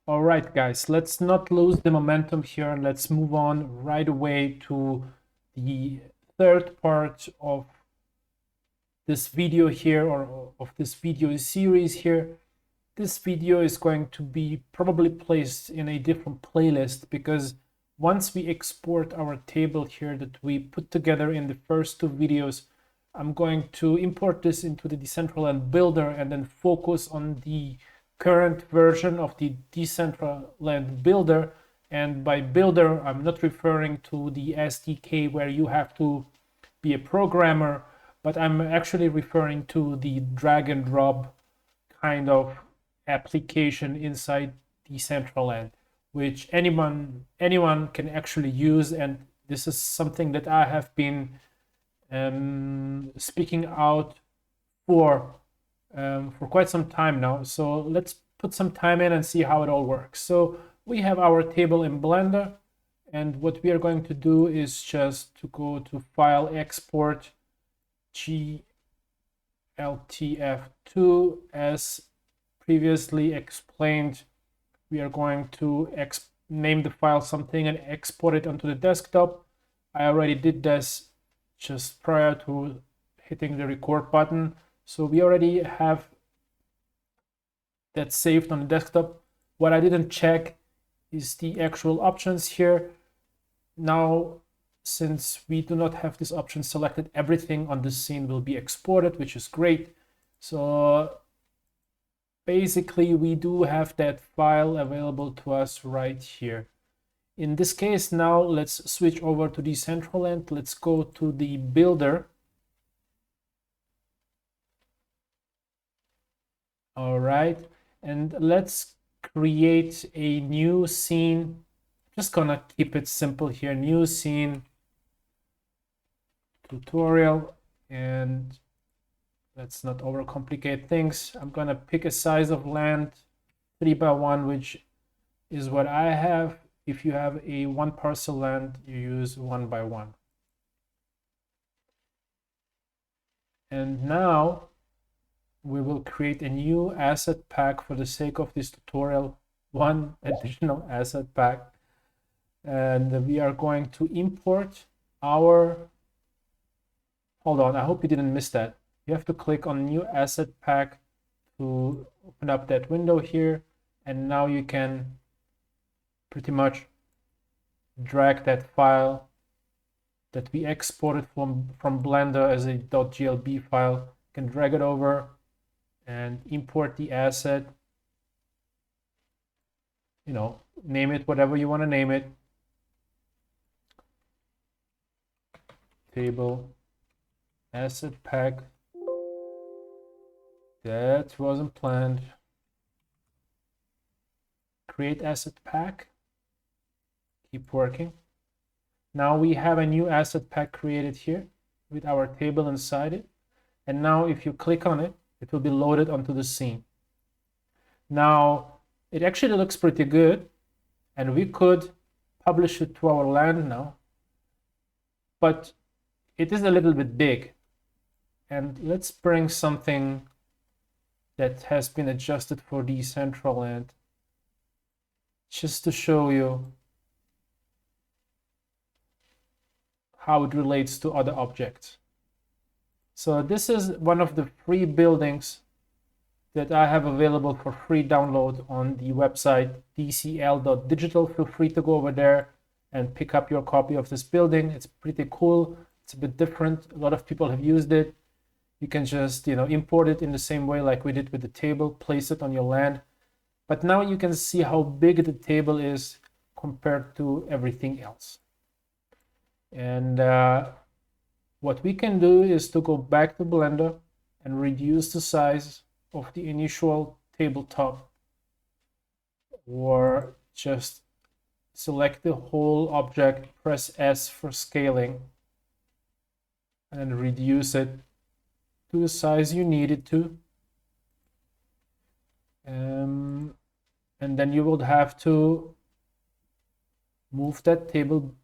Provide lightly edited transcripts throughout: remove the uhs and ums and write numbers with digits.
All right, guys, let's not lose the momentum here and let's move on right away to the third part of this video here, or of this video series here. This video is going to be probably placed in a different playlist because once we export our table here that we put together in the first two videos, I'm going to import this into the Decentraland builder and then focus on the current version of the Decentraland builder. And by builder, I'm not referring to the SDK where you have to be a programmer, but I'm actually referring to the drag and drop kind of application inside Decentraland, which anyone can actually use. And this is something that I have been speaking out for quite some time now. So let's put some time in and see how it all works. So we have our table in Blender, and what we are going to do is just to go to File, Export, GLTF2. As previously explained, we are going to name the file something and export it onto the desktop. I already did this just prior to hitting the record button, so we already have that saved on the desktop. What I didn't check is the actual options here. Now, since we do not have this option selected, everything on the scene will be exported, which is great. So basically, we do have that file available to us right here. In this case, now let's switch over to Decentraland. Let's go to the builder. All right, and let's create a new scene. Just gonna keep it simple here. New scene, tutorial, and let's not overcomplicate things. I'm gonna pick a size of land 3x1, which is what I have. If you have a 1 parcel land, you use 1x1. And now we will create a new asset pack for the sake of this tutorial, one additional asset pack. And we are going to import our, hold on, I hope you didn't miss that. You have to click on new asset pack to open up that window here. And now you can pretty much drag that file that we exported from Blender as a .glb file. You can drag it over and import the asset. You know, name it whatever you want to name it. Table asset pack. That wasn't planned. Create asset pack. Keep working. Now we have a new asset pack created here with our table inside it. And now if you click on it, it will be loaded onto the scene. Now it actually looks pretty good, and we could publish it to our land now, but it is a little bit big. And let's bring something that has been adjusted for Decentraland just to show you how it relates to other objects. So this is one of the free buildings that I have available for free download on the website dcl.digital. Feel free to go over there and pick up your copy of this building. It's pretty cool. It's a bit different. A lot of people have used it. You can just, import it in the same way like we did with the table, place it on your land. But now you can see how big the table is compared to everything else. And what we can do is to go back to Blender and reduce the size of the initial tabletop, or just select the whole object, press S for scaling, and reduce it to the size you need it to. And then you would have to move that table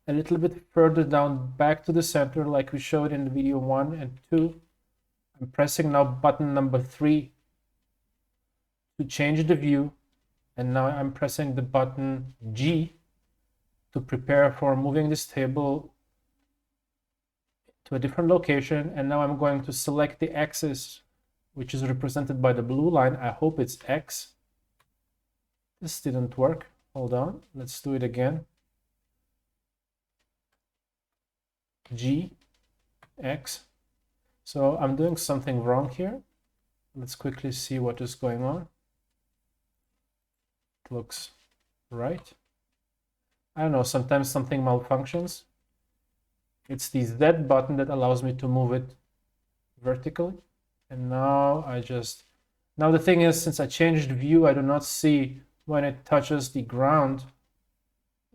a little bit further down back to the center like we showed in the video 1 and 2. I'm pressing now button number 3 to change the view. And now I'm pressing the button G to prepare for moving this table to a different location. And now I'm going to select the axis, which is represented by the blue line. I hope it's X. This didn't work. Hold on. Let's do it again. G, X. So I'm doing something wrong here. Let's quickly see what is going on. It looks right. I don't know, sometimes something malfunctions. It's the Z button that allows me to move it vertically. And now now the thing is, since I changed view, I do not see when it touches the ground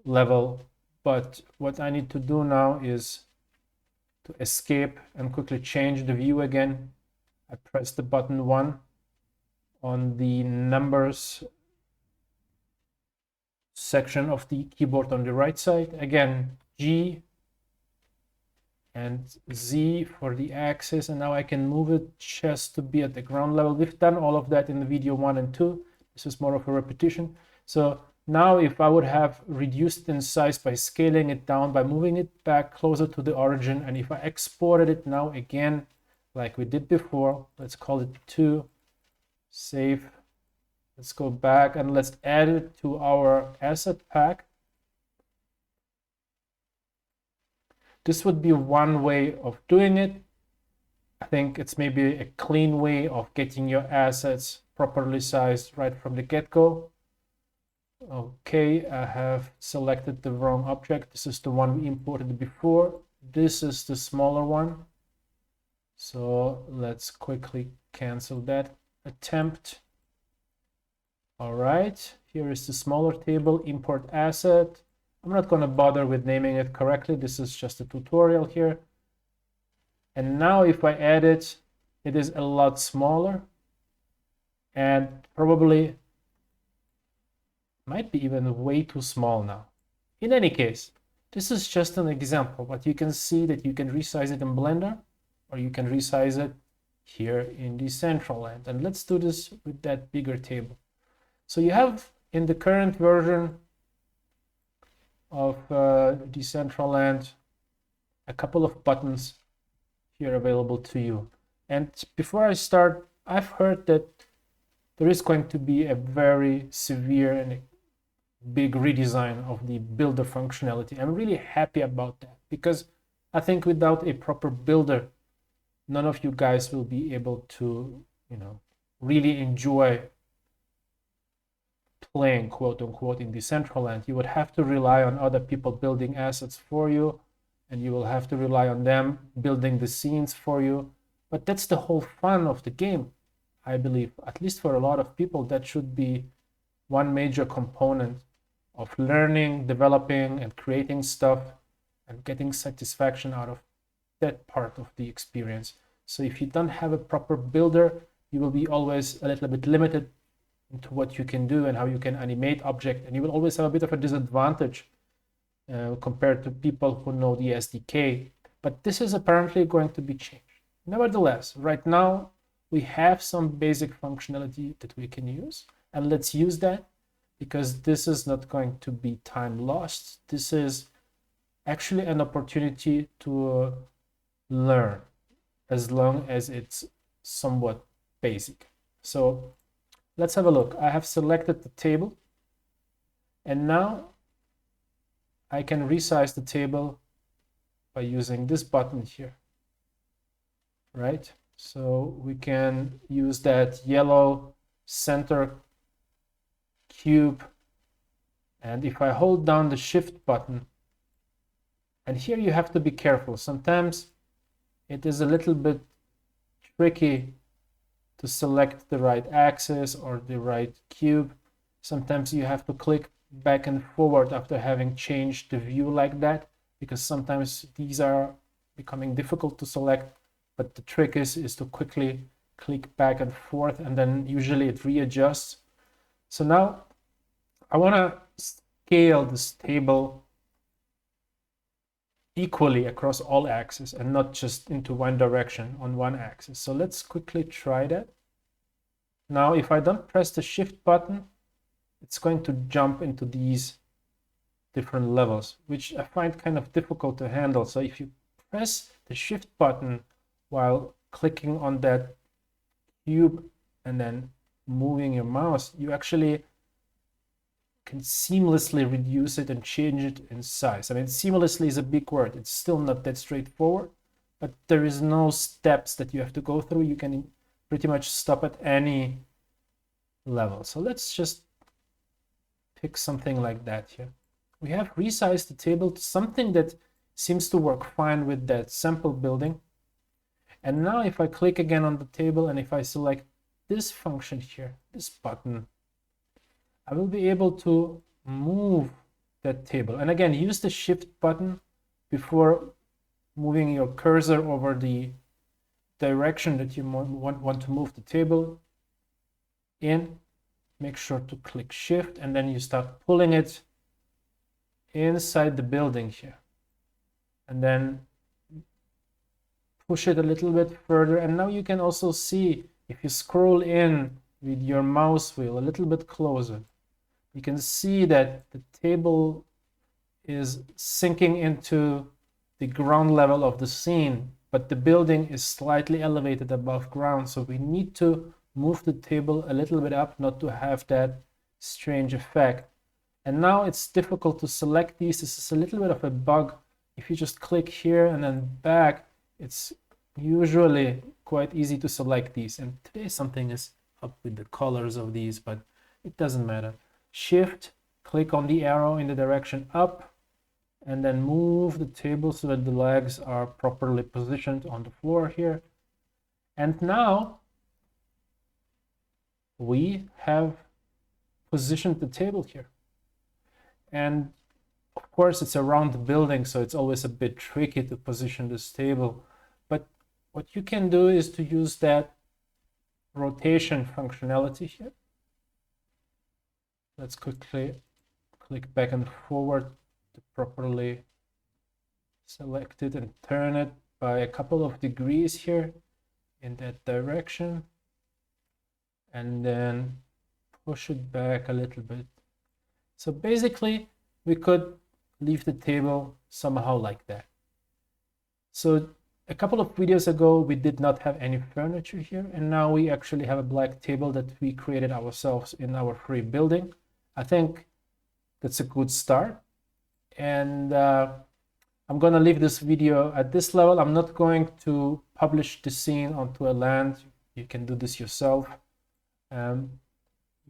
level. But what I need to do now is to escape and quickly change the view again. I press the button 1 on the numbers section of the keyboard on the right side. Again, G and Z for the axis, and now I can move it just to be at the ground level. We've done all of that in the video 1 and 2. This is more of a repetition. So now if I would have reduced in size by scaling it down, by moving it back closer to the origin, and if I exported it now again, like we did before, let's call it 2, save. Let's go back and let's add it to our asset pack. This would be one way of doing it. I think it's maybe a clean way of getting your assets properly sized right from the get-go. Okay, I have selected the wrong object. This is the one we imported before. This is the smaller one. So let's quickly cancel that attempt. All right, here is the smaller table, import asset. I'm not going to bother with naming it correctly. This is just a tutorial here. And now if I add it, it is a lot smaller and probably might be even way too small now. In any case, this is just an example, but you can see that you can resize it in Blender or you can resize it here in Decentraland. And let's do this with that bigger table. So you have in the current version of Decentraland a couple of buttons here available to you. And before I start, I've heard that there is going to be a very severe and a big redesign of the builder functionality. I'm really happy about that because I think without a proper builder, none of you guys will be able to, really enjoy playing quote unquote in Decentraland. You would have to rely on other people building assets for you, and you will have to rely on them building the scenes for you. But that's the whole fun of the game, I believe. At least for a lot of people, that should be one major component of learning, developing, and creating stuff and getting satisfaction out of that part of the experience. So if you don't have a proper builder, you will be always a little bit limited into what you can do and how you can animate object, and you will always have a bit of a disadvantage compared to people who know the SDK. But this is apparently going to be changed. Nevertheless, right now we have some basic functionality that we can use, and let's use that because this is not going to be time lost. This is actually an opportunity to learn, as long as it's somewhat basic. So let's have a look. I have selected the table, and now I can resize the table by using this button here, right? So we can use that yellow center cube, and if I hold down the shift button, and here you have to be careful. Sometimes it is a little bit tricky to select the right axis or the right cube. Sometimes you have to click back and forward after having changed the view like that, because sometimes these are becoming difficult to select. But the trick is to quickly click back and forth, and then usually it readjusts. So now I want to scale this table equally across all axes and not just into one direction on one axis. So let's quickly try that. Now, if I don't press the shift button, it's going to jump into these different levels, which I find kind of difficult to handle. So if you press the shift button while clicking on that cube and then moving your mouse, you actually can seamlessly reduce it and change it in size. I mean, seamlessly is a big word. It's still not that straightforward, but there is no steps that you have to go through. You can pretty much stop at any level. So let's just pick something like that here. We have resized the table to something that seems to work fine with that sample building. And now if I click again on the table and if I select this function here, this button, I will be able to move that table. And again, use the shift button before moving your cursor over the direction that you want to move the table in. Make sure to click shift and then you start pulling it inside the building here. And then push it a little bit further. And now you can also see, if you scroll in with your mouse wheel a little bit closer, you can see that the table is sinking into the ground level of the scene, but the building is slightly elevated above ground. So we need to move the table a little bit up, not to have that strange effect. And now it's difficult to select these. This is a little bit of a bug. If you just click here and then back, it's usually quite easy to select these. And today something is up with the colors of these, but it doesn't matter. Shift, click on the arrow in the direction up, and then move the table so that the legs are properly positioned on the floor here. And now we have positioned the table here. And of course it's around the building, so it's always a bit tricky to position this table. But what you can do is to use that rotation functionality here. Let's quickly click back and forward to properly select it and turn it by a couple of degrees here in that direction. And then push it back a little bit. So basically, we could leave the table somehow like that. So a couple of videos ago, we did not have any furniture here, and now we actually have a black table that we created ourselves in our free building. I think that's a good start. And I'm going to leave this video at this level. I'm not going to publish the scene onto a land. You can do this yourself.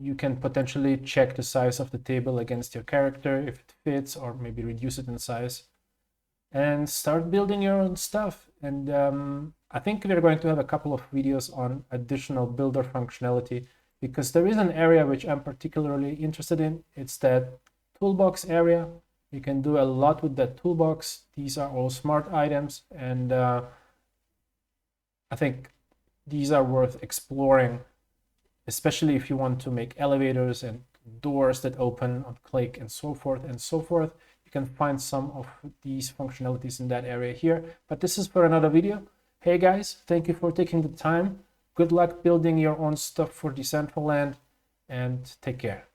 You can potentially check the size of the table against your character if it fits, or maybe reduce it in size and start building your own stuff. And I think we're going to have a couple of videos on additional builder functionality, because there is an area which I'm particularly interested in. It's that toolbox area. You can do a lot with that toolbox. These are all smart items, and I think these are worth exploring, especially if you want to make elevators and doors that open on click and so forth and so forth. You can find some of these functionalities in that area here, but this is for another video. Hey guys, thank you for taking the time. Good luck building your own stuff for Decentraland, and take care.